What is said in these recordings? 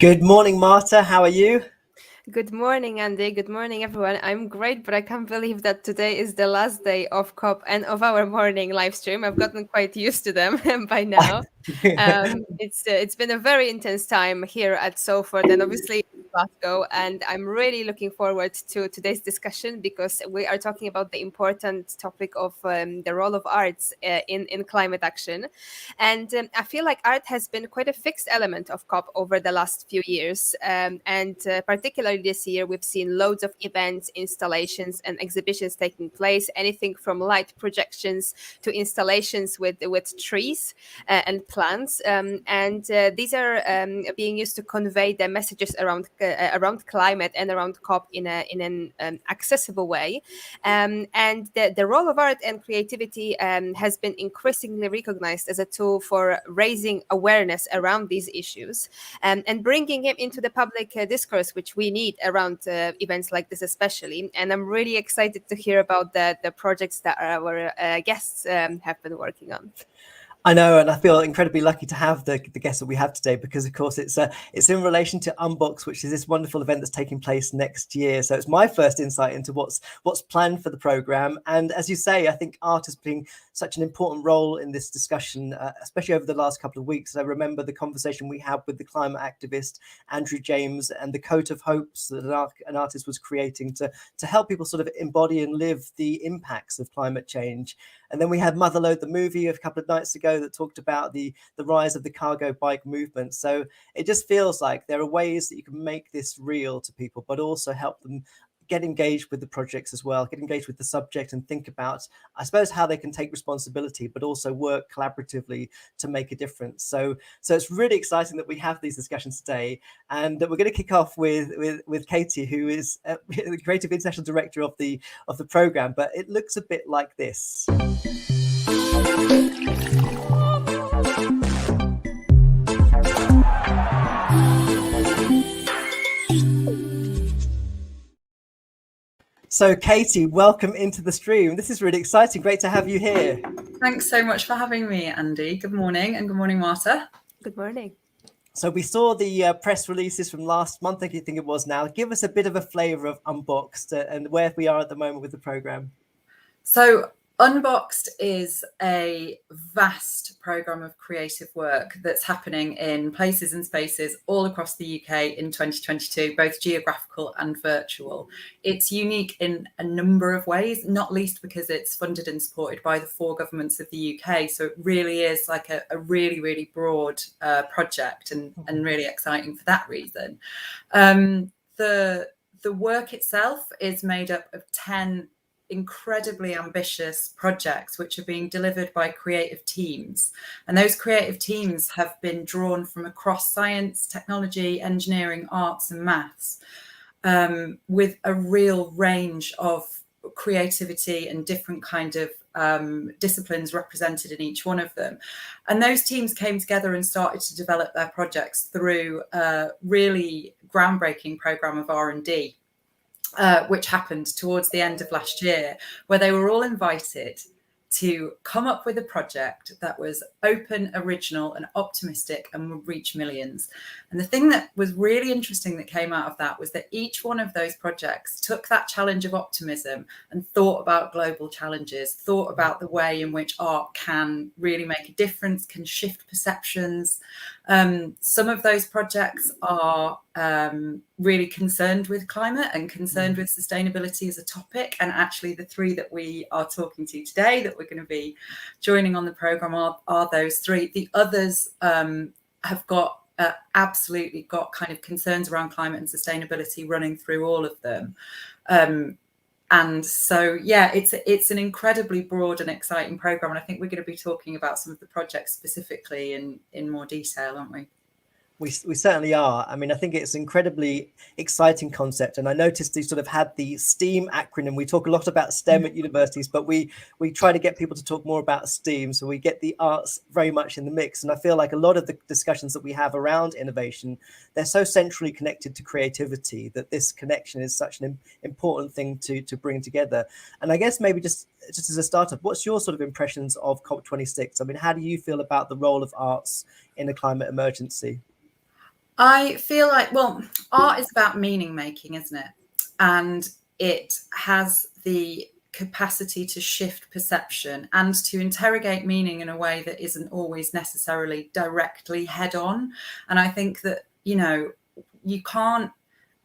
Good morning, Marta. How are you? Good morning, Andy. Good morning, everyone. I'm great, but I can't believe that today is the last day of COP and of our morning live stream. I've gotten quite used to them by now. It's been a very intense time here at Salford and obviously Glasgow, and I'm really looking forward to today's discussion because we are talking about the important topic of the role of arts in climate action. And I feel like art has been quite a fixed element of COP over the last few years. And particularly this year, we've seen loads of events, installations, and exhibitions taking place, anything from light projections to installations with trees and plants. And these are being used to convey the messages around climate and around COP in an accessible way. And the role of art and creativity has been increasingly recognized as a tool for raising awareness around these issues and bringing it into the public discourse, which we need around events like this especially. And I'm really excited to hear about the projects that our guests have been working on. I know, and I feel incredibly lucky to have the guest that we have today because, of course, it's in relation to Unboxed, which is this wonderful event that's taking place next year. So it's my first insight into what's planned for the program. And as you say, I think art has playing such an important role in this discussion, especially over the last couple of weeks. I remember the conversation we had with the climate activist Andrew James and the coat of hopes that an artist was creating to help people sort of embody and live the impacts of climate change. And then we had Motherload, the movie, a couple of nights ago that talked about the rise of the cargo bike movement. So it just feels like there are ways that you can make this real to people, but also help them get engaged with the projects as well, get engaged with the subject and think about, I suppose, how they can take responsibility, but also work collaboratively to make a difference. So it's really exciting that we have these discussions today. And we're going to kick off with Katie, who is the Creative International Director of the program, but it looks a bit like this. So Katie, welcome into the stream. This is really exciting. Great to have you here. Thanks so much for having me, Andy. Good morning, and good morning, Marta. Good morning. So we saw the press releases from last month, I think it was now. Give us a bit of a flavour of Unboxed and where we are at the moment with the programme. So Unboxed is a vast programme of creative work that's happening in places and spaces all across the UK in 2022, both geographical and virtual. It's unique in a number of ways, not least because it's funded and supported by the 4 governments of the UK. So it really is like a really, really broad project and really exciting for that reason. The work itself is made up of 10 incredibly ambitious projects which are being delivered by creative teams, and those creative teams have been drawn from across science, technology, engineering, arts and maths, with a real range of creativity and different kind of disciplines represented in each one of them. And those teams came together and started to develop their projects through a really groundbreaking program of R&D, which happened towards the end of last year, where they were all invited to come up with a project that was open, original and optimistic and would reach millions. And the thing that was really interesting that came out of that was that each one of those projects took that challenge of optimism and thought about global challenges, thought about the way in which art can really make a difference, can shift perceptions. Some of those projects are really concerned with climate and concerned with sustainability as a topic. And actually the 3 that we are talking to today that we're going to be joining on the programme are those 3. The others have got absolutely got kind of concerns around climate and sustainability running through all of them. And so, yeah, it's an incredibly broad and exciting programme. And I think we're going to be talking about some of the projects specifically in more detail, aren't we? We certainly are. I mean, I think it's an incredibly exciting concept. And I noticed you sort of had the STEAM acronym. We talk a lot about STEM at universities, but we try to get people to talk more about STEAM. So we get the arts very much in the mix. And I feel like a lot of the discussions that we have around innovation, they're so centrally connected to creativity that this connection is such an important thing to bring together. And I guess maybe just as a startup, what's your sort of impressions of COP26? I mean, how do you feel about the role of arts in a climate emergency? I feel like, well, art is about meaning making, isn't it? And it has the capacity to shift perception and to interrogate meaning in a way that isn't always necessarily directly head on. And I think that, you know,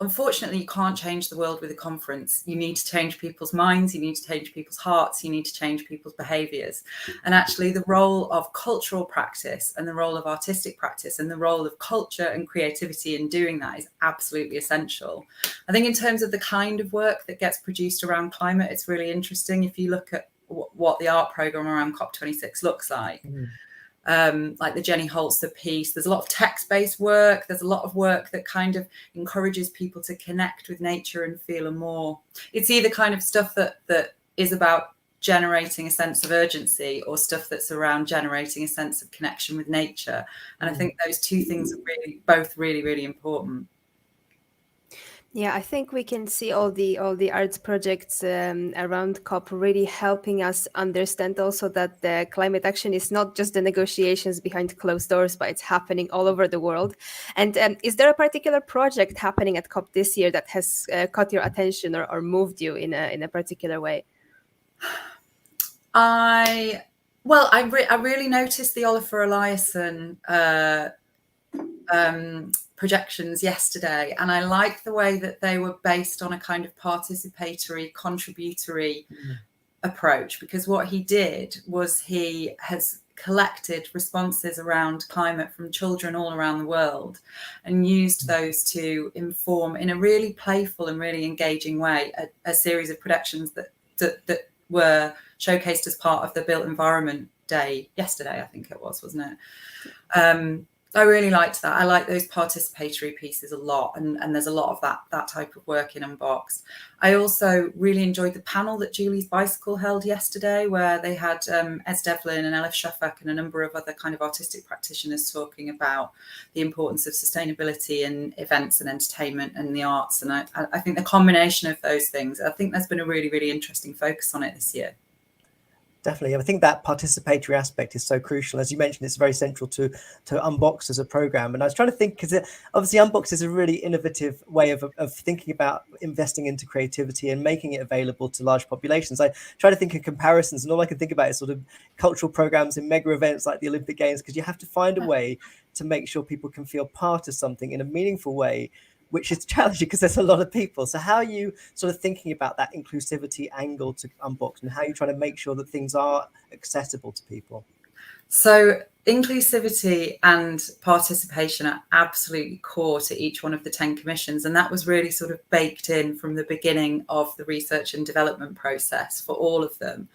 unfortunately, you can't change the world with a conference. You need to change people's minds, you need to change people's hearts, you need to change people's behaviours. And actually, the role of cultural practice and the role of artistic practice and the role of culture and creativity in doing that is absolutely essential. I think in terms of the kind of work that gets produced around climate, it's really interesting. If you look at what the art programme around COP26 looks like, like the Jenny Holzer piece, there's a lot of text-based work, there's a lot of work that kind of encourages people to connect with nature and feel a more, it's either kind of stuff that is about generating a sense of urgency or stuff that's around generating a sense of connection with nature. And I think those two things are both really important. Yeah, I think we can see all the arts projects around COP really helping us understand also that the climate action is not just the negotiations behind closed doors, but it's happening all over the world. And is there a particular project happening at COP this year that has caught your attention or moved you in a particular way? I really noticed the Olafur Eliasson projections yesterday, and I like the way that they were based on a kind of participatory, contributory approach, because what he did was he has collected responses around climate from children all around the world and used those to inform in a really playful and really engaging way a series of productions that were showcased as part of the Built Environment Day yesterday, I think it was, wasn't it? I really liked that. I like those participatory pieces a lot, and there's a lot of that type of work in Unboxed. I also really enjoyed the panel that Julie's Bicycle held yesterday, where they had Ez Devlin and Elif Shafak and a number of other kind of artistic practitioners talking about the importance of sustainability in events and entertainment and the arts. And I think the combination of those things, I think there's been a really interesting focus on it this year. Definitely. I think that participatory aspect is so crucial. As you mentioned, it's very central to Unboxed as a program. And I was trying to think, because obviously Unboxed is a really innovative way of thinking about investing into creativity and making it available to large populations. I try to think of comparisons, and all I can think about is sort of cultural programs and mega events like the Olympic Games, because you have to find a way to make sure people can feel part of something in a meaningful way, which is challenging because there's a lot of people. So how are you sort of thinking about that inclusivity angle to Unboxed, and how are you trying to make sure that things are accessible to people? So inclusivity and participation are absolutely core to each one of the 10 commissions. And that was really sort of baked in from the beginning of the research and development process for all of them.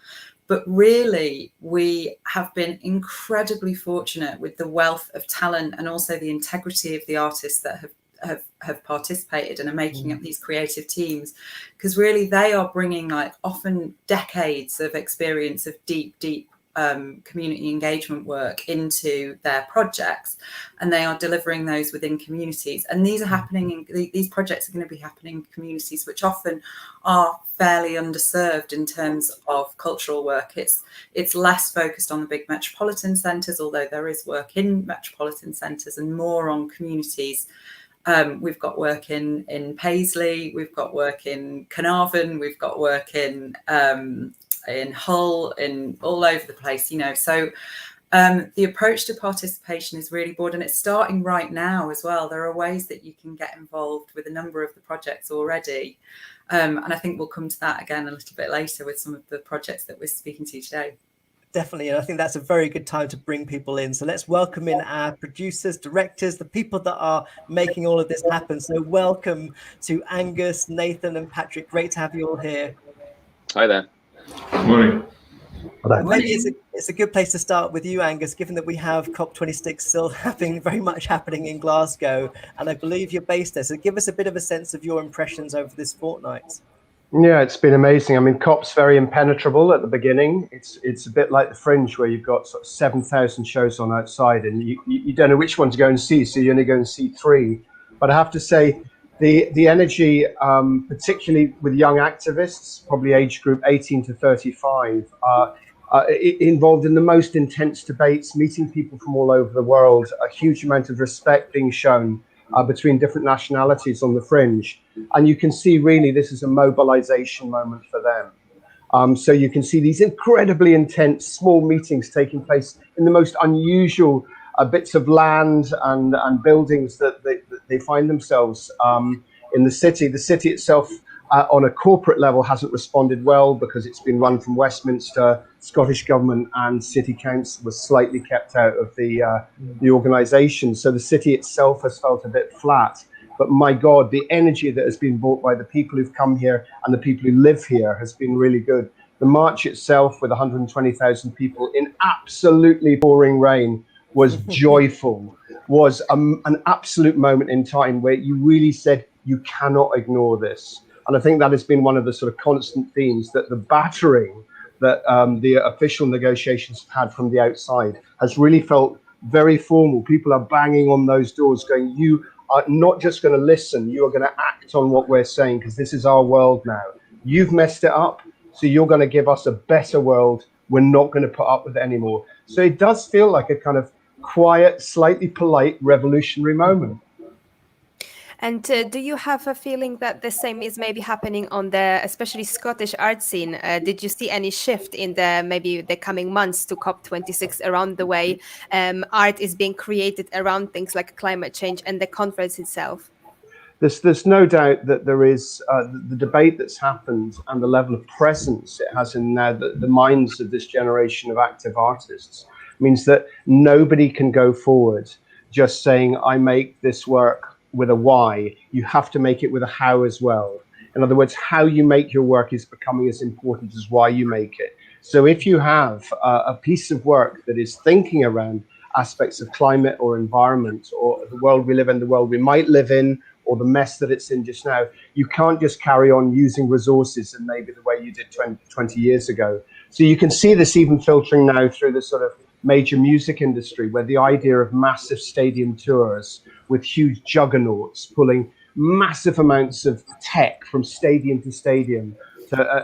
But really, we have been incredibly fortunate with the wealth of talent and also the integrity of the artists that have participated and are making up these creative teams, because really they are bringing like often decades of experience of deep community engagement work into their projects, and they are delivering those within communities. And these are happening these projects are going to be happening in communities which often are fairly underserved in terms of cultural work. It's less focused on the big metropolitan centres, although there is work in metropolitan centres, and more on communities. We've got work in Paisley, we've got work in Carnarvon, we've got work in Hull, in all over the place, you know. So the approach to participation is really broad, and it's starting right now as well. There are ways that you can get involved with a number of the projects already. And I think we'll come to that again a little bit later with some of the projects that we're speaking to today. Definitely. And I think that's a very good time to bring people in. So let's welcome in our producers, directors, the people that are making all of this happen. So welcome to Angus, Nathan and Patrick. Great to have you all here. Hi there. Good morning. Maybe it's a good place to start with you, Angus, given that we have COP26 still very much happening in Glasgow, and I believe you're based there. So give us a bit of a sense of your impressions over this fortnight. Yeah, it's been amazing. I mean, COP's very impenetrable at the beginning. It's a bit like the Fringe, where you've got sort of 7,000 shows on outside, and you don't know which one to go and see, so you only go and see 3. But I have to say, the energy, particularly with young activists, probably age group 18 to 35, involved in the most intense debates, meeting people from all over the world, a huge amount of respect being shown between different nationalities on the fringe. And you can see really this is a mobilization moment for them. So you can see these incredibly intense small meetings taking place in the most unusual bits of land and buildings that they find themselves in the city. The city itself, on a corporate level, hasn't responded well because it's been run from Westminster. Scottish Government and City Council was slightly kept out of the organisation. So the city itself has felt a bit flat. But my God, the energy that has been brought by the people who've come here and the people who live here has been really good. The march itself, with 120,000 people in absolutely pouring rain, was joyful, was an absolute moment in time where you really said, you cannot ignore this. And I think that has been one of the sort of constant themes, that the battering that the official negotiations have had from the outside has really felt very formal. People are banging on those doors going, you are not just going to listen, you are going to act on what we're saying, because this is our world now. You've messed it up, so you're going to give us a better world. We're not going to put up with it anymore. So it does feel like a kind of quiet, slightly polite revolutionary moment. And do you have a feeling that the same is maybe happening on the especially Scottish art scene? Did you see any shift in maybe the coming months to COP26 around the way art is being created around things like climate change and the conference itself? There's no doubt that there is the debate that's happened and the level of presence it has in now the minds of this generation of active artists means that nobody can go forward just saying, I make this work with a why. You have to make it with a how as well. In other words, how you make your work is becoming as important as why you make it. So if you have a piece of work that is thinking around aspects of climate or environment or the world we live in, the world we might live in, or the mess that it's in just now, you can't just carry on using resources in maybe the way you did 20 years ago. So you can see this even filtering now through the sort of major music industry, where the idea of massive stadium tours with huge juggernauts pulling massive amounts of tech from stadium to stadium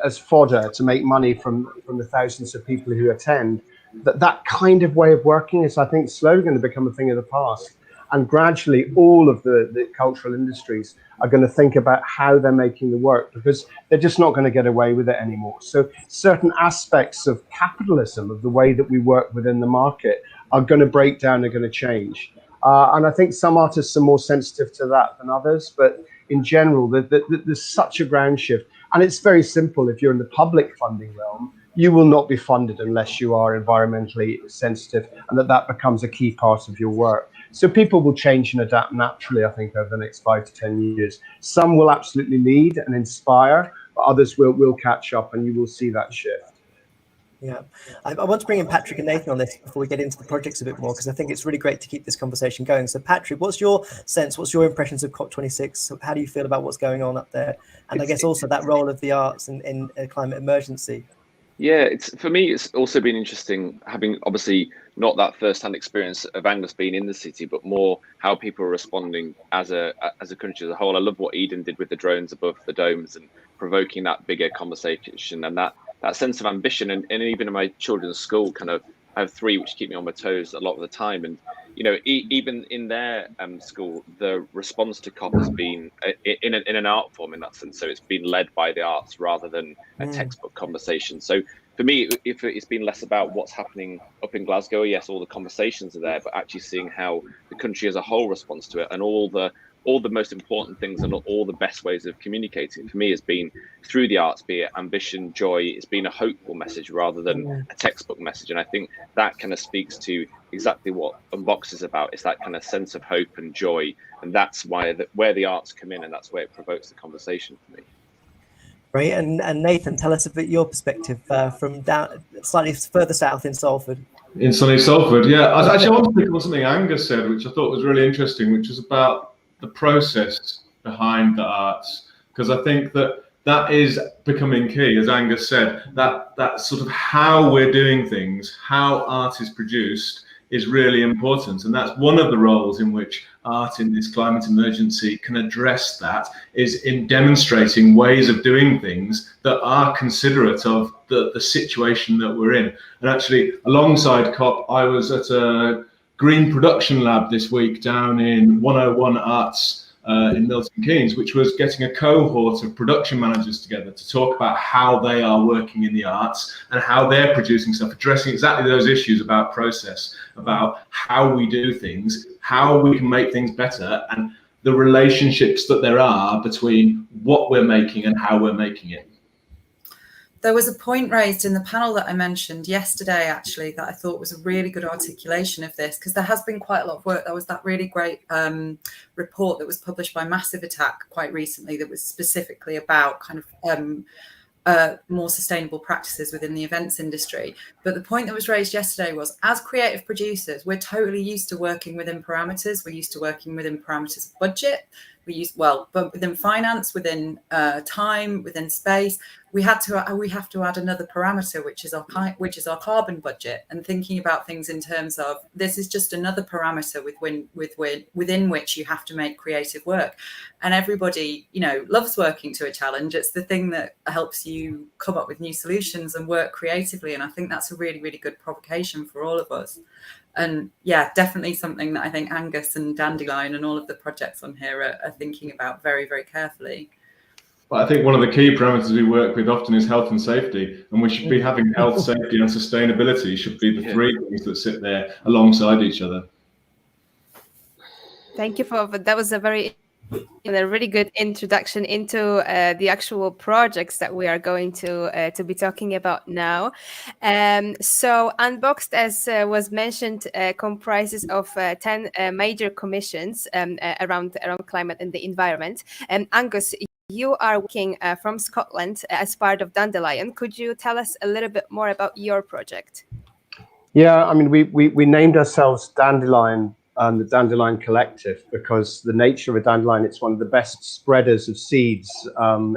as fodder to make money from the thousands of people who attend, that kind of way of working is, I think, slowly going to become a thing of the past. And gradually, all of the cultural industries are going to think about how they're making the work, because they're just not going to get away with it anymore. So certain aspects of capitalism, of the way that we work within the market, are going to break down, they're going to change. And I think some artists are more sensitive to that than others. But in general, there's such a ground shift. And it's very simple. If you're in the public funding realm, you will not be funded unless you are environmentally sensitive, and that becomes a key part of your work. So people will change and adapt naturally, I think, over the next 5 to 10 years. Some will absolutely lead and inspire, but others will catch up, and you will see that shift. Yeah, I want to bring in Patrick and Nathan on this before we get into the projects a bit more, because I think it's really great to keep this conversation going. So Patrick, what's your sense? What's your impressions of COP26? How do you feel about what's going on up there? And I guess also that role of the arts in a climate emergency. Yeah, for me, it's also been interesting having obviously not that first-hand experience of Angus being in the city, but more how people are responding as a country as a whole. I love what Eden did with the drones above the domes and provoking that bigger conversation and that sense of ambition. And even in my children's school, kind of, I have 3 which keep me on my toes a lot of the time. And you know, even in their school, the response to COP has been in an art form in that sense. So it's been led by the arts rather than a textbook conversation. So for me, if it's been less about what's happening up in Glasgow, yes, all the conversations are there, but actually seeing how the country as a whole responds to it and all the most important things and all the best ways of communicating for me has been through the arts, be it ambition, joy. It's been a hopeful message rather than a textbook message. And I think that kind of speaks to exactly what Unboxed is about. It's that kind of sense of hope and joy. And that's why where the arts come in, and that's where it provokes the conversation for me. Great. And Nathan, tell us a bit your perspective from down slightly further south in Salford. In sunny Salford, yeah. I actually want to pick on something Angus said, which I thought was really interesting, which was about the process behind the arts, because I think that is becoming key, as Angus said, that sort of how we're doing things, how art is produced is really important. And that's one of the roles in which art in this climate emergency can address that, is in demonstrating ways of doing things that are considerate of the situation that we're in. And actually, alongside COP, I was at a green production lab this week down in 101 Arts in Milton Keynes, which was getting a cohort of production managers together to talk about how they are working in the arts and how they're producing stuff, addressing exactly those issues about process, about how we do things, how we can make things better, and the relationships that there are between what we're making and how we're making it. There was a point raised in the panel that I mentioned yesterday, actually, that I thought was a really good articulation of this, because there has been quite a lot of work. There was that really great report that was published by Massive Attack quite recently that was specifically about kind of more sustainable practices within the events industry. But the point that was raised yesterday was, as creative producers, we're totally used to working within parameters. We're used to working within parameters of budget. But within finance, within time, within space, we have to add another parameter, which is our carbon budget, and thinking about things in terms of this is just another parameter within which you have to make creative work. And everybody, loves working to a challenge. It's the thing that helps you come up with new solutions and work creatively. And I think that's a really, really good provocation for all of us. And yeah, definitely something that I think Angus and Dandelion and all of the projects on here are thinking about very, very carefully. Well, I think one of the key parameters we work with often is health and safety, and we should be having health, safety and sustainability should be the three things that sit there alongside each other. Thank you for that. Was a really good introduction into the actual projects that we are going to be talking about now. So Unboxed, as was mentioned, comprises of 10 major commissions around climate and the environment. Angus, you are working from Scotland as part of Dandelion. Could you tell us a little bit more about your project? Yeah, I mean, we named ourselves Dandelion and the Dandelion Collective because the nature of a dandelion, it's one of the best spreaders of seeds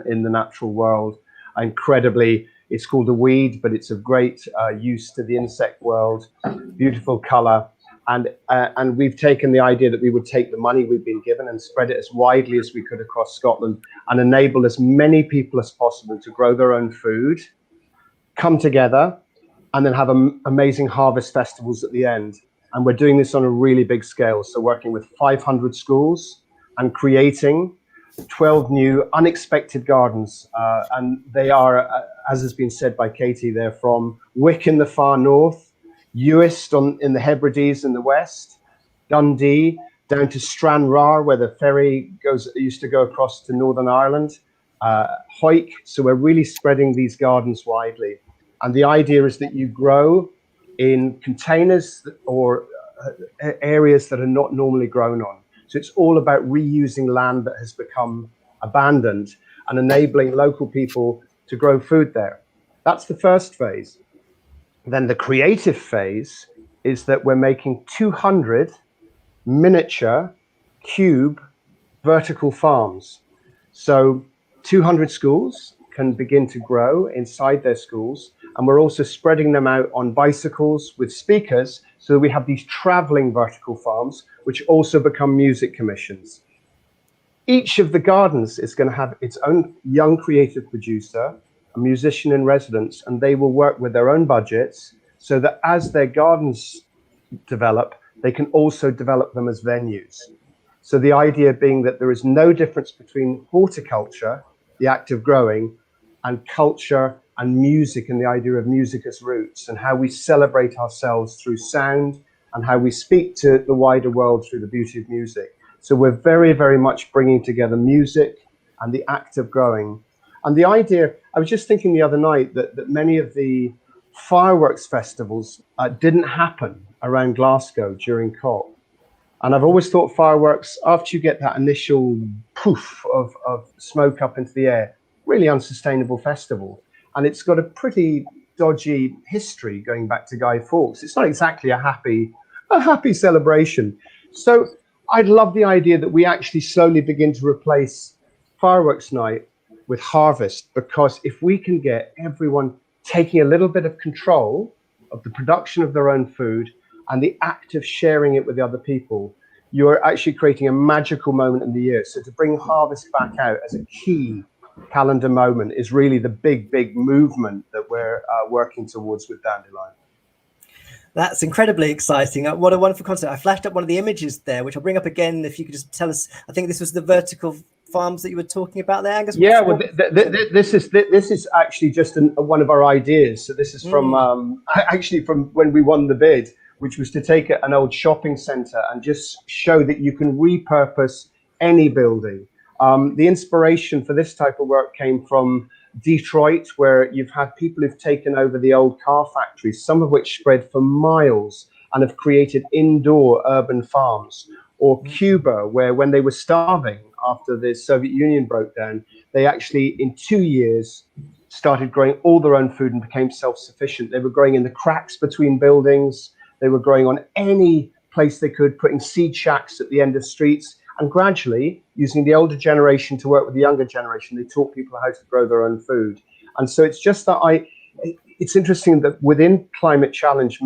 in the natural world. Incredibly, it's called a weed, but it's of great use to the insect world, beautiful color. And we've taken the idea that we would take the money we've been given and spread it as widely as we could across Scotland and enable as many people as possible to grow their own food, come together, and then have amazing harvest festivals at the end. And we're doing this on a really big scale. So working with 500 schools and creating 12 new unexpected gardens. And they are, as has been said by Katie, they're from Wick in the far north, Uist in the Hebrides in the west, Dundee, down to Stranraer, where the ferry used to go across to Northern Ireland, Hawick. So we're really spreading these gardens widely. And the idea is that you grow in containers or areas that are not normally grown on. So it's all about reusing land that has become abandoned and enabling local people to grow food there. That's the first phase. Then the creative phase is that we're making 200 miniature cube vertical farms. So 200 schools can begin to grow inside their schools. And we're also spreading them out on bicycles with speakers. So we have these traveling vertical farms, which also become music commissions. Each of the gardens is going to have its own young creative producer, a musician in residence, and they will work with their own budgets so that as their gardens develop, they can also develop them as venues. So the idea being that there is no difference between horticulture, the act of growing, and culture and music, and the idea of music as roots, and how we celebrate ourselves through sound, and how we speak to the wider world through the beauty of music. So we're very, very much bringing together music and the act of growing. And the idea, I was just thinking the other night that many of the fireworks festivals didn't happen around Glasgow during COP. And I've always thought fireworks, after you get that initial poof of smoke up into the air, really unsustainable festival. And it's got a pretty dodgy history going back to Guy Fawkes. It's not exactly a happy celebration. So I'd love the idea that we actually slowly begin to replace fireworks night with harvest, because if we can get everyone taking a little bit of control of the production of their own food and the act of sharing it with other people, you're actually creating a magical moment in the year. So to bring harvest back out as a key calendar moment is really the big movement that we're working towards with Dandelion. That's incredibly exciting. What a wonderful concept. I flashed up one of the images there, which I'll bring up again. If you could just tell us, I think this was the vertical farms that you were talking about there, Angus. Yeah, well, this is actually just one of our ideas. So this is from actually from when we won the bid, which was to take an old shopping centre and just show that you can repurpose any building. The inspiration for this type of work came from Detroit, where you've had people who've taken over the old car factories, some of which spread for miles and have created indoor urban farms. Or Cuba, where when they were starving after the Soviet Union broke down, they actually in 2 years started growing all their own food and became self-sufficient. They were growing in the cracks between buildings. They were growing on any place they could, putting seed shacks at the end of streets. And gradually, using the older generation to work with the younger generation, they taught people how to grow their own food. And so it's just that it's interesting that within climate challenge,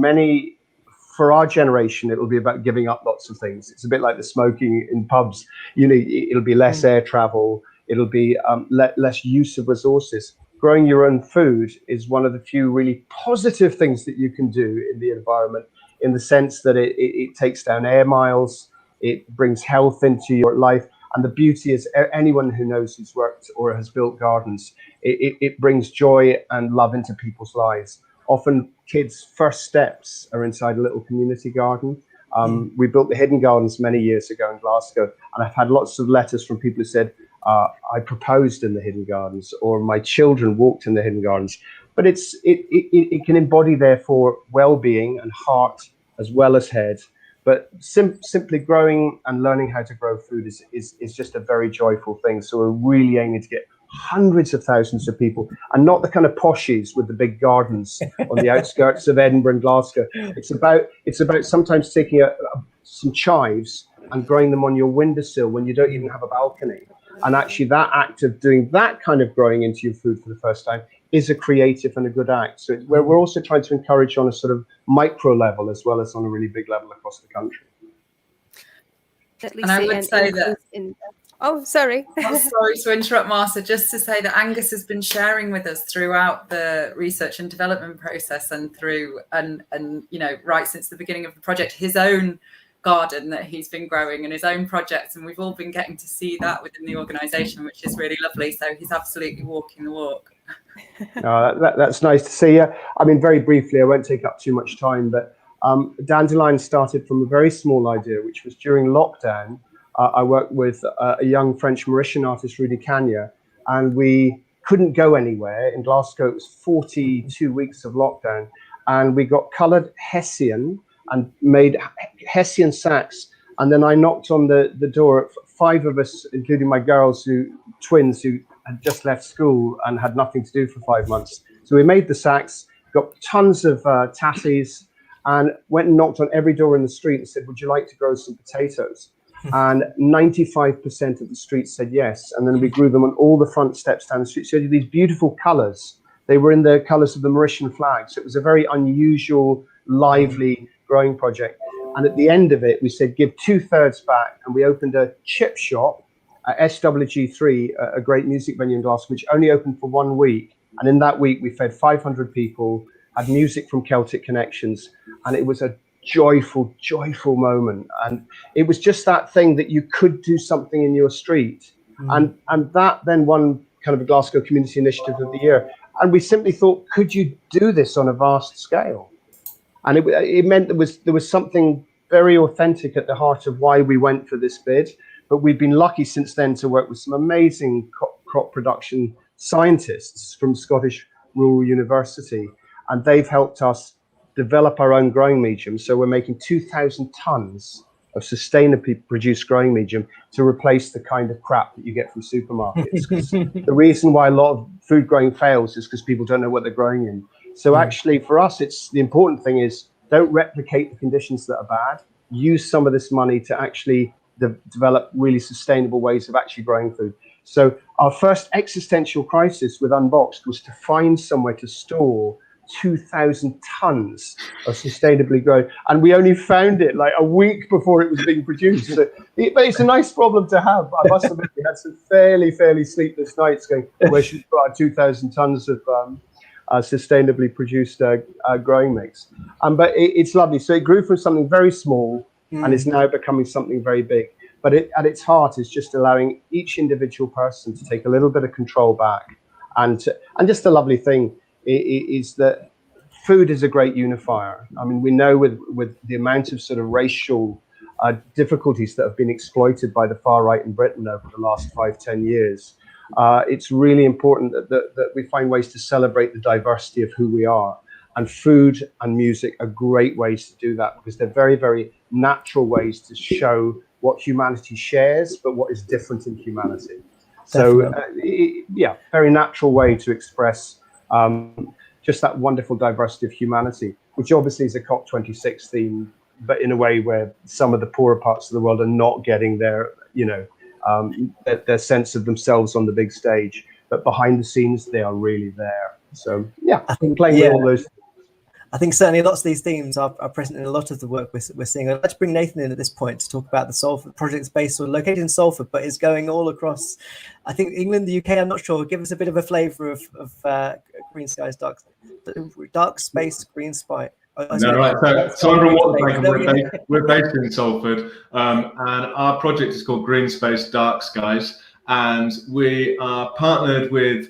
for our generation, it'll be about giving up lots of things. It's a bit like the smoking in pubs. It'll be less air travel. It'll be less use of resources. Growing your own food is one of the few really positive things that you can do in the environment, in the sense that it takes down air miles. It brings health into your life. And the beauty is, anyone who knows who's worked or has built gardens, it brings joy and love into people's lives. Often kids' first steps are inside a little community garden. We built the Hidden Gardens many years ago in Glasgow, and I've had lots of letters from people who said, I proposed in the Hidden Gardens, or my children walked in the Hidden Gardens. But it can embody, therefore, well-being and heart as well as head. But simply growing and learning how to grow food is just a very joyful thing. So we're really aiming to get hundreds of thousands of people, and not the kind of poshies with the big gardens on the outskirts of Edinburgh and Glasgow. It's about sometimes taking some chives and growing them on your windowsill when you don't even have a balcony. And actually that act of doing that kind of growing into your food for the first time is a creative and a good act. So we're also trying to encourage on a sort of micro level as well as on a really big level across the country. And I would say that... Oh, sorry. Sorry to interrupt, Martha. Just to say that Angus has been sharing with us throughout the research and development process and right since the beginning of the project, his own garden that he's been growing and his own projects, and we've all been getting to see that within the organisation, which is really lovely. So he's absolutely walking the walk. That's nice to see. I mean, very briefly, I won't take up too much time, but Dandelion started from a very small idea, which was during lockdown. I worked with a young French Mauritian artist, Rudy Cagna, and we couldn't go anywhere. In Glasgow, it was 42 weeks of lockdown, and we got coloured Hessian and made Hessian sacks. And then I knocked on the door. 5 of us, including my twins who had just left school and had nothing to do for 5 months. So we made the sacks, got tons of tatties, and went and knocked on every door in the street and said, would you like to grow some potatoes? And 95% of the street said yes. And then we grew them on all the front steps down the street. So these beautiful colours. They were in the colours of the Mauritian flag. So it was a very unusual, lively growing project. And at the end of it, we said, give 2/3 back. And we opened a chip shop at SWG3, a great music venue in Glasgow, which only opened for 1 week. And in that week, we fed 500 people, had music from Celtic Connections. And it was a joyful moment. And it was just that thing that you could do something in your street. And that then won kind of a Glasgow Community Initiative of the Year. And we simply thought, could you do this on a vast scale? And it meant there was something very authentic at the heart of why we went for this bid. But we've been lucky since then to work with some amazing crop production scientists from Scottish Rural University, and they've helped us develop our own growing medium. So we're making 2,000 tons of sustainably produced growing medium to replace the kind of crap that you get from supermarkets. 'Cause the reason why a lot of food growing fails is because people don't know what they're growing in. So actually for us, the important thing is don't replicate the conditions that are bad. Use some of this money to actually develop really sustainable ways of actually growing food. So our first existential crisis with Unboxed was to find somewhere to store 2,000 tons of sustainably grown, and we only found it like a week before it was being produced. So but it's a nice problem to have. I must admit, we had some fairly sleepless nights going, where should we put our 2,000 tons sustainably produced growing mix. But it's lovely. So it grew from something very small and is now becoming something very big. But at its heart is just allowing each individual person to take a little bit of control back. And just a lovely thing is that food is a great unifier. I mean, we know with the amount of sort of racial difficulties that have been exploited by the far right in Britain over the last 5-10 years, it's really important that we find ways to celebrate the diversity of who we are. And food and music are great ways to do that, because they're very, very natural ways to show what humanity shares, but what is different in humanity. So, yeah, very natural way to express just that wonderful diversity of humanity, which obviously is a COP26 theme, but in a way where some of the poorer parts of the world are not getting their, their sense of themselves on the big stage, but behind the scenes, they are really there. So, yeah, I think playing with all those. I think certainly lots of these themes are present in a lot of the work we're seeing. I'd like to bring Nathan in at this point to talk about the Salford project's based or located in Salford, but is going all across, I think, England, the UK, I'm not sure. Give us a bit of a flavour of Green Skies, Dark Space, Green Spy. No, right. So I'm from Waterbank. We're based in Salford, and our project is called Green Space, Dark Skies, and we are partnered with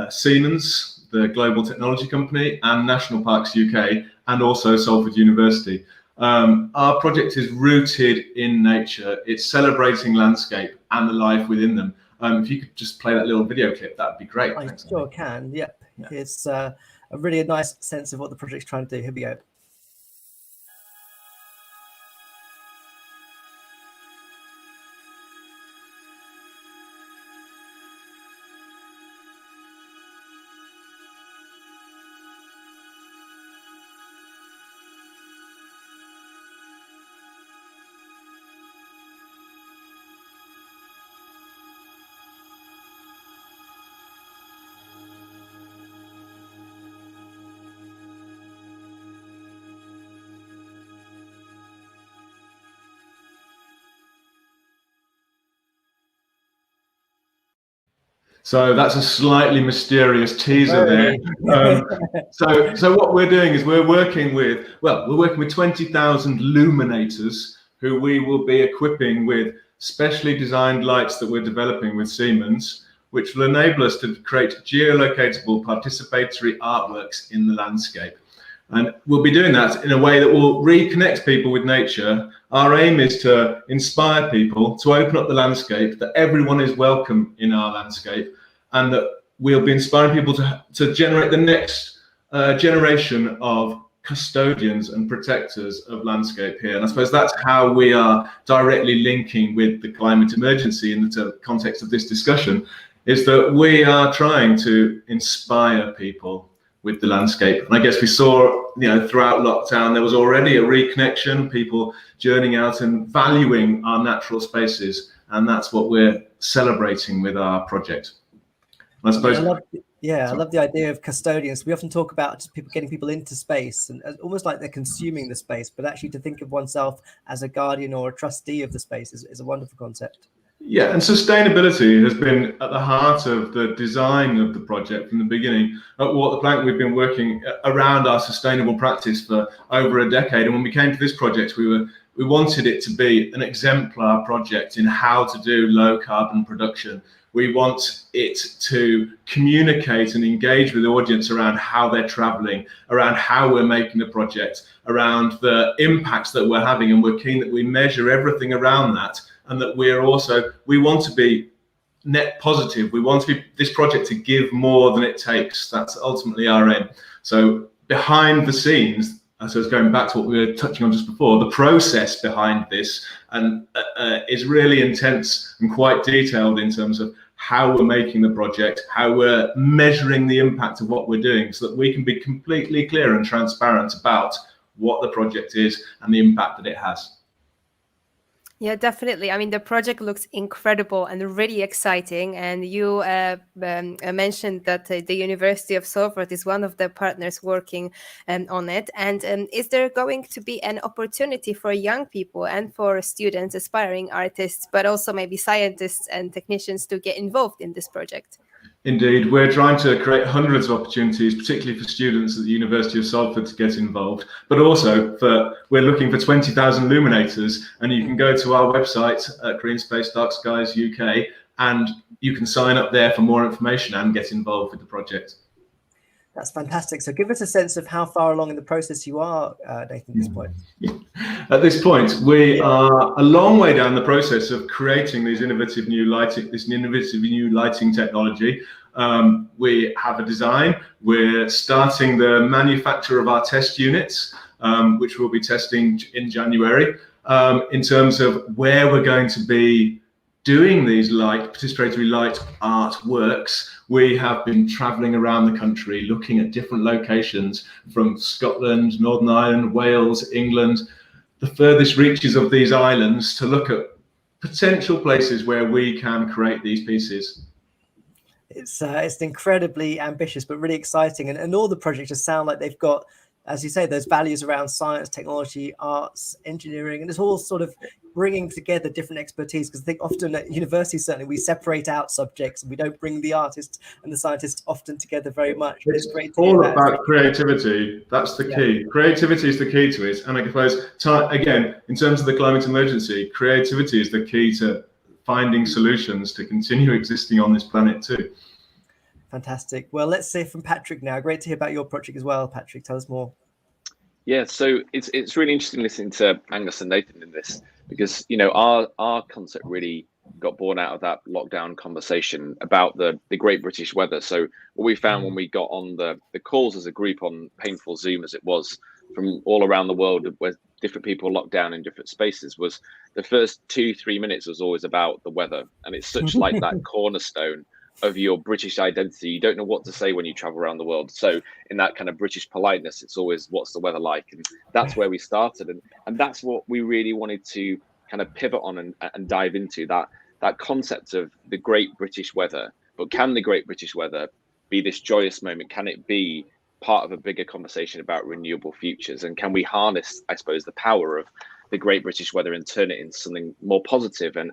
Siemens, the global technology company, and National Parks UK, and also Salford University. Our project is rooted in nature. It's celebrating landscape and the life within them. If you could just play that little video clip, that'd be great. I Thanks, sure can. Yep. Yeah. It's a really nice sense of what the project's trying to do. Here we go. So that's a slightly mysterious teaser there. So what we're doing is we're working with 20,000 luminators who we will be equipping with specially designed lights that we're developing with Siemens, which will enable us to create geolocatable participatory artworks in the landscape. And we'll be doing that in a way that will reconnect people with nature. Our aim is to inspire people to open up the landscape, that everyone is welcome in our landscape, and that we'll be inspiring people to generate the next generation of custodians and protectors of landscape here. And I suppose that's how we are directly linking with the climate emergency in the context of this discussion, is that we are trying to inspire people with the landscape. And I guess we saw, throughout lockdown, there was already a reconnection, people journeying out and valuing our natural spaces. And that's what we're celebrating with our project. And I suppose. I love the idea of custodians. We often talk about getting people into space and almost like they're consuming the space, but actually to think of oneself as a guardian or a trustee of the space is a wonderful concept. Yeah, and sustainability has been at the heart of the design of the project from the beginning. At Waterbank, we've been working around our sustainable practice for over a decade. And when we came to this project, we wanted it to be an exemplar project in how to do low carbon production. We want it to communicate and engage with the audience around how they're traveling, around how we're making the project, around the impacts that we're having. And we're keen that we measure everything around that. And that we want to be net positive. We want this project to give more than it takes. That's ultimately our aim. So behind the scenes, I suppose going back to what we were touching on just before, the process behind this is really intense and quite detailed in terms of how we're making the project, how we're measuring the impact of what we're doing, so that we can be completely clear and transparent about what the project is and the impact that it has. Yeah, definitely. I mean, the project looks incredible and really exciting. And you mentioned that the University of Salford is one of the partners working on it. And is there going to be an opportunity for young people and for students, aspiring artists, but also maybe scientists and technicians to get involved in this project? Indeed, we're trying to create hundreds of opportunities, particularly for students at the University of Salford to get involved, but also we're looking for 20,000 illuminators, and you can go to our website at Green Space Dark Skies UK, and you can sign up there for more information and get involved with the project. That's fantastic. So give us a sense of how far along in the process you are, Nathan, at this point. At this point, we are a long way down the process of creating these innovative new lighting, technology. We have a design. We're starting the manufacture of our test units, which we'll be testing in January. In terms of where we're going to be doing these participatory light art works, we have been travelling around the country looking at different locations from Scotland, Northern Ireland, Wales, England, the furthest reaches of these islands, to look at potential places where we can create these pieces. It's incredibly ambitious, but really exciting. And all the projects just sound like they've got, as you say, those values around science, technology, arts, engineering, and it's all sort of bringing together different expertise. Because I think often at universities, certainly, we separate out subjects and we don't bring the artists and the scientists often together very much. But it's great to all hear about creativity. That's the key. Creativity is the key to it. And I suppose, again, in terms of the climate emergency, creativity is the key to finding solutions to continue existing on this planet too. Fantastic. Well, let's hear from Patrick now. Great to hear about your project as well, Patrick. Tell us more. Yeah, so it's really interesting listening to Angus and Nathan in this, because our concept really got born out of that lockdown conversation about the Great British weather. So what we found when we got on the calls as a group on painful Zoom, as it was, from all around the world, where different people locked down in different spaces, was the first 2-3 minutes was always about the weather, and it's such like that cornerstone of your British identity. You don't know what to say when you travel around the world. So in that kind of British politeness, it's always, what's the weather like? And that's where we started. And that's what we really wanted to kind of pivot on and dive into, that concept of the Great British weather. But can the Great British weather be this joyous moment? Can it be part of a bigger conversation about renewable futures? And can we harness, I suppose, the power of the Great British weather and turn it into something more positive and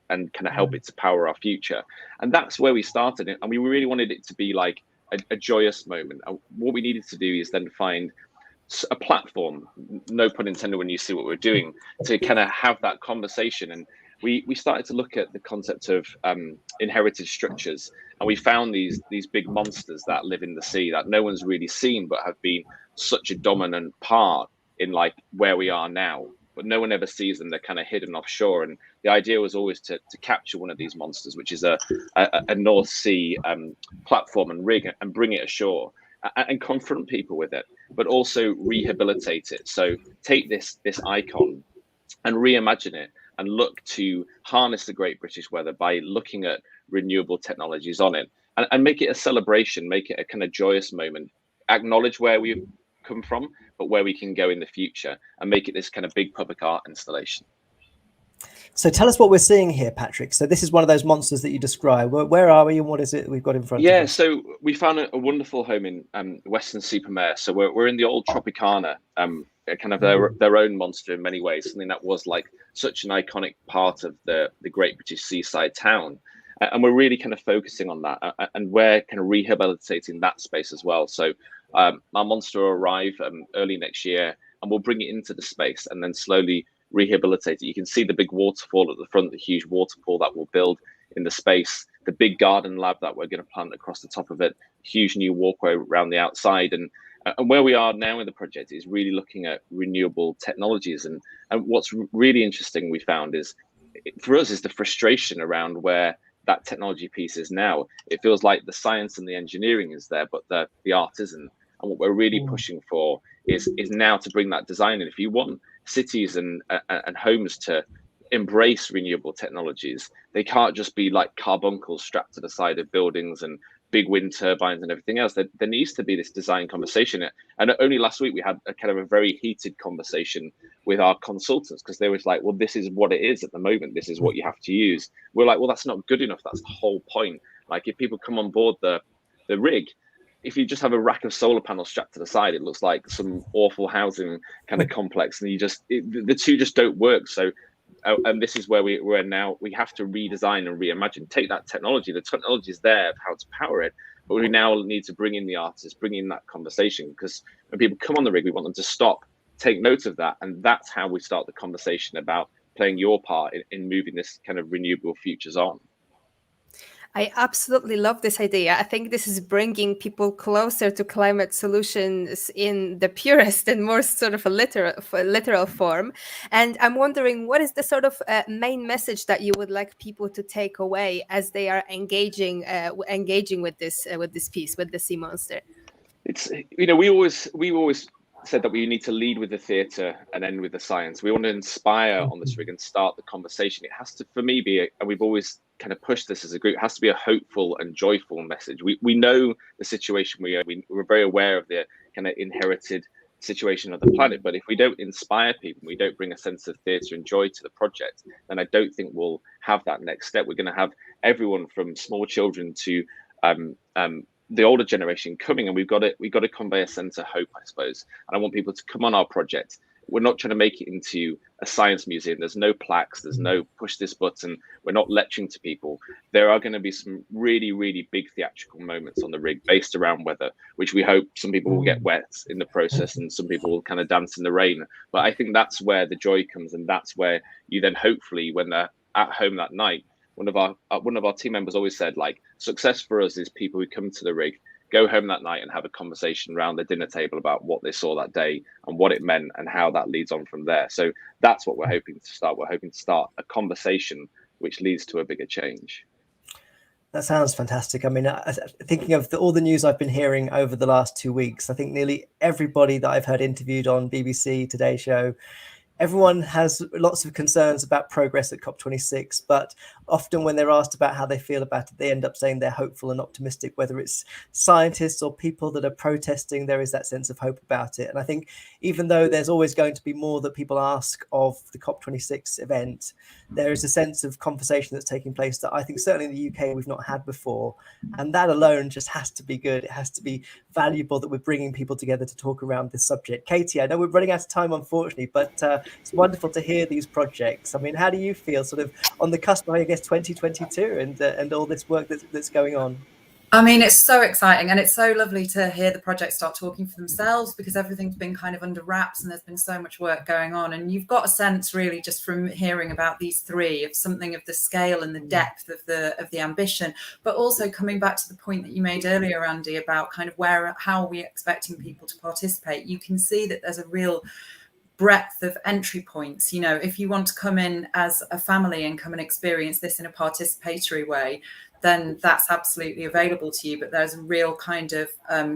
kind of help it to power our future? And that's where we started it. And we really wanted it to be like a joyous moment. And what we needed to do is then find a platform, no pun intended when you see what we're doing, to kind of have that conversation. And we started to look at the concept of inherited structures, and we found these big monsters that live in the sea that no one's really seen, but have been such a dominant part in like where we are now. But no one ever sees them. They're kind of hidden offshore. And the idea was always to capture one of these monsters, which is a North Sea platform and rig, and bring it ashore and confront people with it, but also rehabilitate it. So take this icon and reimagine it and look to harness the Great British weather by looking at renewable technologies on it, and make it a celebration, make it a kind of joyous moment, acknowledge where we've come from, but where we can go in the future, and make it this kind of big public art installation. So tell us what we're seeing here, Patrick. So this is one of those monsters that you describe. Where are we and what is it we've got in front of us? Yeah, so we found a wonderful home in Weston-super-Mare. So we're in the old Tropicana, kind of their own monster in many ways, something that was like such an iconic part of the Great British seaside town. And we're really kind of focusing on that, and we're kind of rehabilitating that space as well. So our monster will arrive early next year, and we'll bring it into the space and then slowly rehabilitate it. You can see the big waterfall at the front, the huge waterfall that we'll build in the space, the big garden lab that we're going to plant across the top of it, huge new walkway around the outside. And where we are now in the project is really looking at renewable technologies. And what's really interesting we found is, for us, is the frustration around where that technology piece is now. It feels like the science and the engineering is there, but the art isn't. And what we're really pushing for is now to bring that design in. If you want cities and homes to embrace renewable technologies, they can't just be like carbuncles strapped to the side of buildings and big wind turbines and everything else. There needs to be this design conversation. And only last week we had a kind of a very heated conversation with our consultants, because they were like, well, this is what it is at the moment. This is what you have to use. We're like, well, that's not good enough. That's the whole point. Like, if people come on board the rig, if you just have a rack of solar panels strapped to the side, it looks like some awful housing kind of complex, and the two just don't work. So and this is where we're now. We have to redesign and reimagine. Take that technology. The technology is there of how to power it, but we now need to bring in the artists, bring in that conversation. Because when people come on the rig, we want them to stop, take note of that, and that's how we start the conversation about playing your part in moving this kind of renewable futures on. I absolutely love this idea. I think this is bringing people closer to climate solutions in the purest and more sort of a literal form. And I'm wondering, what is the sort of main message that you would like people to take away as they are engaging with this piece, with the Sea Monster? It's, you know, we always said that we need to lead with the theatre and end with the science. We want to inspire on this rig and start the conversation. It has to, for me, be, and we've always kind of pushed this as a group, it has to be a hopeful and joyful message. We know the situation we're very aware of the kind of inherited situation of the planet, but if we don't inspire people, we don't bring a sense of theatre and joy to the project, then I don't think we'll have that next step. We're going to have everyone from small children to the older generation coming, and we've got to convey a sense of hope, I suppose. And I want people to come on our project. We're not trying to make it into a science museum. There's no plaques. There's no push this button. We're not lecturing to people. There are going to be some really, really big theatrical moments on the rig based around weather, which we hope some people will get wet in the process and some people will kind of dance in the rain. But I think that's where the joy comes, and that's where you then hopefully, when they're at home that night, one of our team members always said, like, success for us is people who come to the rig, go home that night and have a conversation around the dinner table about what they saw that day and what it meant and how that leads on from there. So that's what we're hoping to start. We're hoping to start a conversation which leads to a bigger change. That sounds fantastic. I mean, thinking of all the news I've been hearing over the last 2 weeks, I think nearly everybody that I've heard interviewed on BBC, Today Show, everyone has lots of concerns about progress at COP26, but often when they're asked about how they feel about it, they end up saying they're hopeful and optimistic. Whether it's scientists or people that are protesting, there is that sense of hope about it. And I think even though there's always going to be more that people ask of the COP26 event, there is a sense of conversation that's taking place that I think certainly in the UK we've not had before. And that alone just has to be good. It has to be valuable that we're bringing people together to talk around this subject. Katie, I know we're running out of time, unfortunately, but it's wonderful to hear these projects. I mean, how do you feel sort of on the cusp of, I guess, 2022 and all this work that's going on? I mean, it's so exciting, and it's so lovely to hear the projects start talking for themselves, because everything's been kind of under wraps and there's been so much work going on. And you've got a sense really just from hearing about these three of something of the scale and the depth of the ambition, but also coming back to the point that you made earlier, Andy, about kind of how are we expecting people to participate. You can see that there's a real breadth of entry points. You know, if you want to come in as a family and come and experience this in a participatory way, then that's absolutely available to you. But there's a real kind of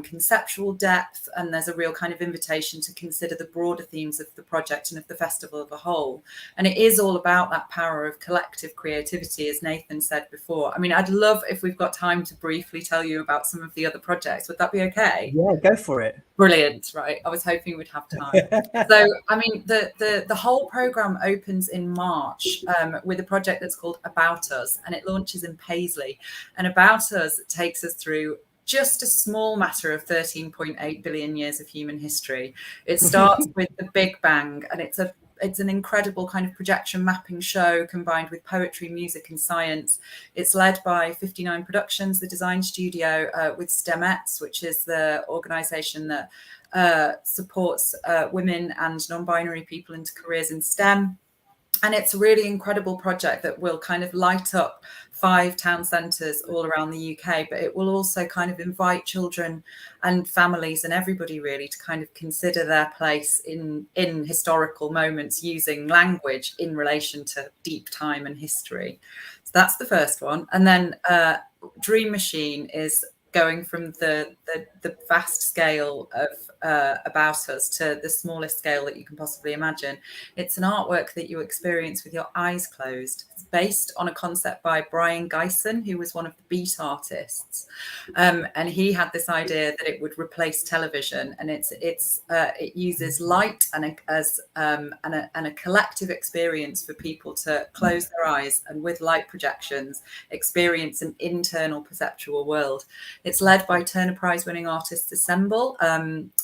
conceptual depth, and there's a real kind of invitation to consider the broader themes of the project and of the festival as a whole. And it is all about that power of collective creativity, as Nathan said before. I mean, I'd love if we've got time to briefly tell you about some of the other projects. Would that be okay? Yeah, go for it. Brilliant, right? I was hoping we'd have time. So, I mean, the whole programme opens in March with a project that's called About Us, and it launches in Paisley. And About Us takes us through just a small matter of 13.8 billion years of human history. It starts with the Big Bang, and it's an incredible kind of projection mapping show combined with poetry, music and science. It's led by 59 Productions, the design studio, with STEMettes, which is the organisation that supports women and non-binary people into careers in STEM. And it's a really incredible project that will kind of light up 5 town centres all around the UK, but it will also kind of invite children and families and everybody really to kind of consider their place in historical moments using language in relation to deep time and history. So that's the first one. And then Dream Machine is going from the vast scale of About Us to the smallest scale that you can possibly imagine. It's an artwork that you experience with your eyes closed. It's based on a concept by Brian Geisen, who was one of the Beat artists, and he had this idea that it would replace television, and it uses light and a collective experience for people to close their eyes and with light projections experience an internal perceptual world. It's led by Turner Prize winning artists Assemble,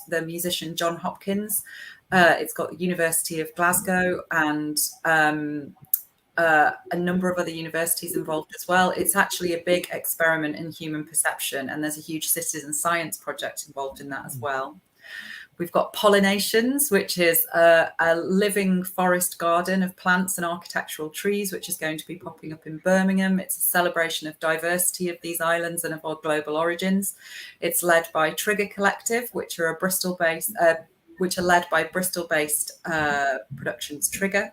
the musician John Hopkins, It's got the University of Glasgow and a number of other universities involved as well. It's actually a big experiment in human perception, and there's a huge citizen science project involved in that as well. We've got Pollinations, which is a living forest garden of plants and architectural trees, which is going to be popping up in Birmingham. It's a celebration of diversity of these islands and of our global origins. It's led by Trigger Collective, which are led by Bristol-based productions Trigger.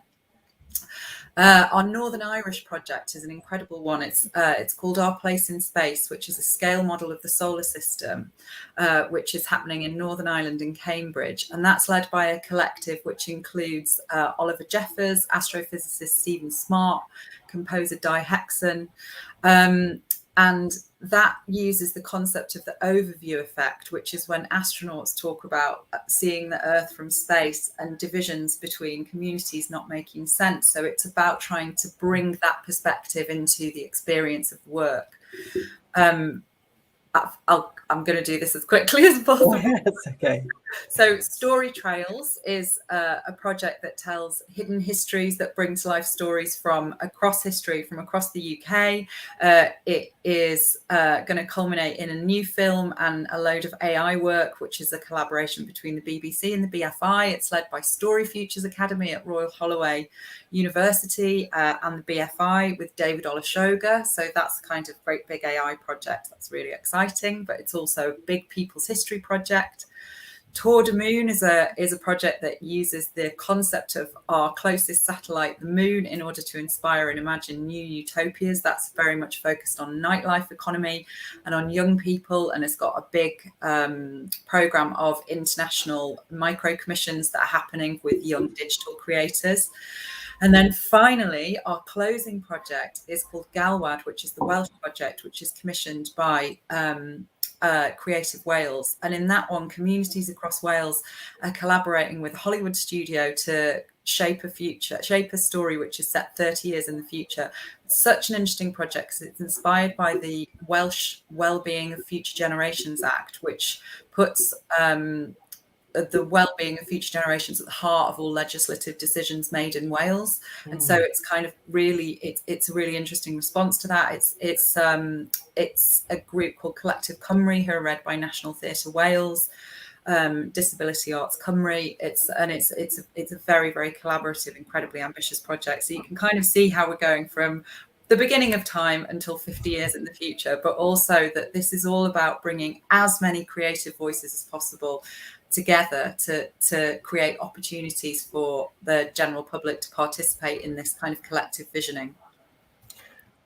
Our Northern Irish project is an incredible one. It's called Our Place in Space, which is a scale model of the solar system, which is happening in Northern Ireland in Cambridge. And that's led by a collective which includes Oliver Jeffers, astrophysicist Stephen Smart, composer Di Hexon. And that uses the concept of the overview effect, which is when astronauts talk about seeing the Earth from space and divisions between communities not making sense. So it's about trying to bring that perspective into the experience of work. I'm going to do this as quickly as possible. That's okay. So Story Trails is a project that tells hidden histories, that brings life stories from across history, from across the UK. It is going to culminate in a new film and a load of AI work, which is a collaboration between the BBC and the BFI. It's led by Story Futures Academy at Royal Holloway University and the BFI with David Olashoga. So that's a kind of great big AI project that's really exciting, but it's also a big people's history project. Tour de Moon is a project that uses the concept of our closest satellite, the moon, in order to inspire and imagine new utopias. That's very much focused on nightlife economy and on young people, and it's got a big program of international micro commissions that are happening with young digital creators. And then finally, our closing project is called Galwad, which is the Welsh project, which is commissioned by Creative Wales. And in that one, communities across Wales are collaborating with a Hollywood studio to shape a story which is set 30 years in the future. It's such an interesting project because it's inspired by the Welsh Wellbeing of Future Generations Act, which puts the well-being of future generations at the heart of all legislative decisions made in Wales. And so it's kind of really, it's a really interesting response to that. It's a group called Collective Cymru, who are led by National Theatre Wales, Disability Arts Cymru. It's a very, very collaborative, incredibly ambitious project. So you can kind of see how we're going from the beginning of time until 50 years in the future, but also that this is all about bringing as many creative voices as possible together to create opportunities for the general public to participate in this kind of collective visioning.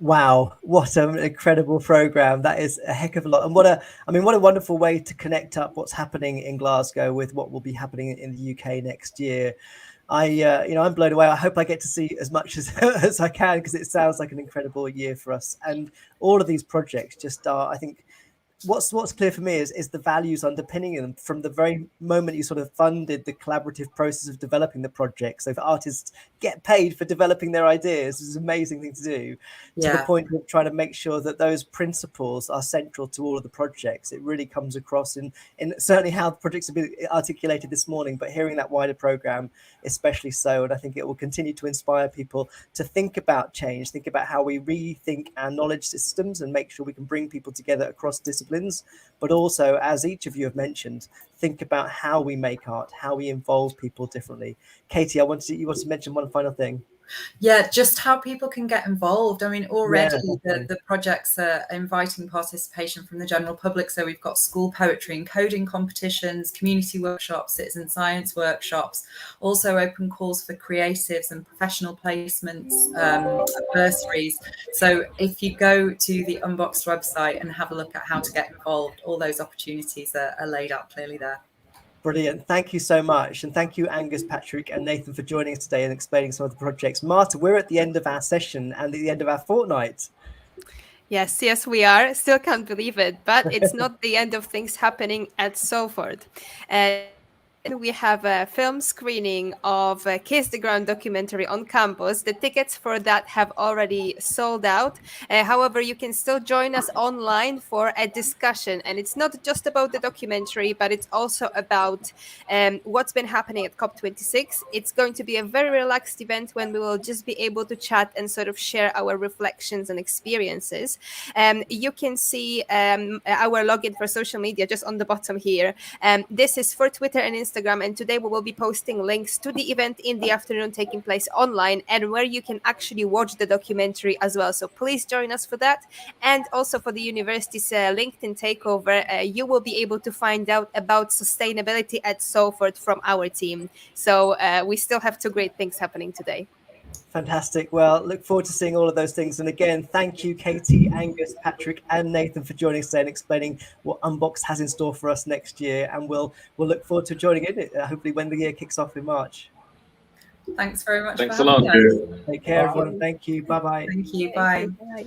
Wow, what an incredible program. That is a heck of a lot. And what a wonderful way to connect up what's happening in Glasgow with what will be happening in the UK next year. I'm blown away. I hope I get to see as much as I can, because it sounds like an incredible year for us. And all of these projects just are, I think, what's clear for me is the values underpinning them from the very moment you sort of funded the collaborative process of developing the project. So if artists get paid for developing their ideas, it's an amazing thing to do, to the point of trying to make sure that those principles are central to all of the projects. It really comes across in certainly how the projects have been articulated this morning, but hearing that wider program especially so. And I think it will continue to inspire people to think about change, think about how we rethink our knowledge systems and make sure we can bring people together across disciplines, but also, as each of you have mentioned, think about how we make art, how we involve people differently. Katie, you wanted to mention one final thing. Yeah, just how people can get involved. I mean, already the projects are inviting participation from the general public. So we've got school poetry and coding competitions, community workshops, citizen science workshops, also open calls for creatives and professional placements, bursaries. So if you go to the Unboxed website and have a look at how to get involved, all those opportunities are laid out clearly there. Brilliant. Thank you so much. And thank you, Angus, Patrick and Nathan, for joining us today and explaining some of the projects. Marta, we're at the end of our session and at the end of our fortnight. Yes, we are. Still can't believe it, but it's not the end of things happening at Salford. we have a film screening of Kiss the Ground documentary on campus. The tickets for that have already sold out. However, you can still join us online for a discussion. And it's not just about the documentary, but it's also about what's been happening at COP26. It's going to be a very relaxed event when we will just be able to chat and sort of share our reflections and experiences. You can see our login for social media just on the bottom here. This is for Twitter and Instagram, and today we will be posting links to the event in the afternoon taking place online and where you can actually watch the documentary as well. So please join us for that. And also for the university's LinkedIn takeover, you will be able to find out about sustainability at Salford from our team. So we still have 2 great things happening today. Fantastic. Well, look forward to seeing all of those things. And again, thank you, Katie, Angus, Patrick, and Nathan for joining us today and explaining what Unboxed has in store for us next year. And we'll look forward to joining in, hopefully when the year kicks off in March. Thanks very much. Thanks for a lot. having us. Take care, everyone. Thank you. Bye-bye. Thank you. Bye. Bye.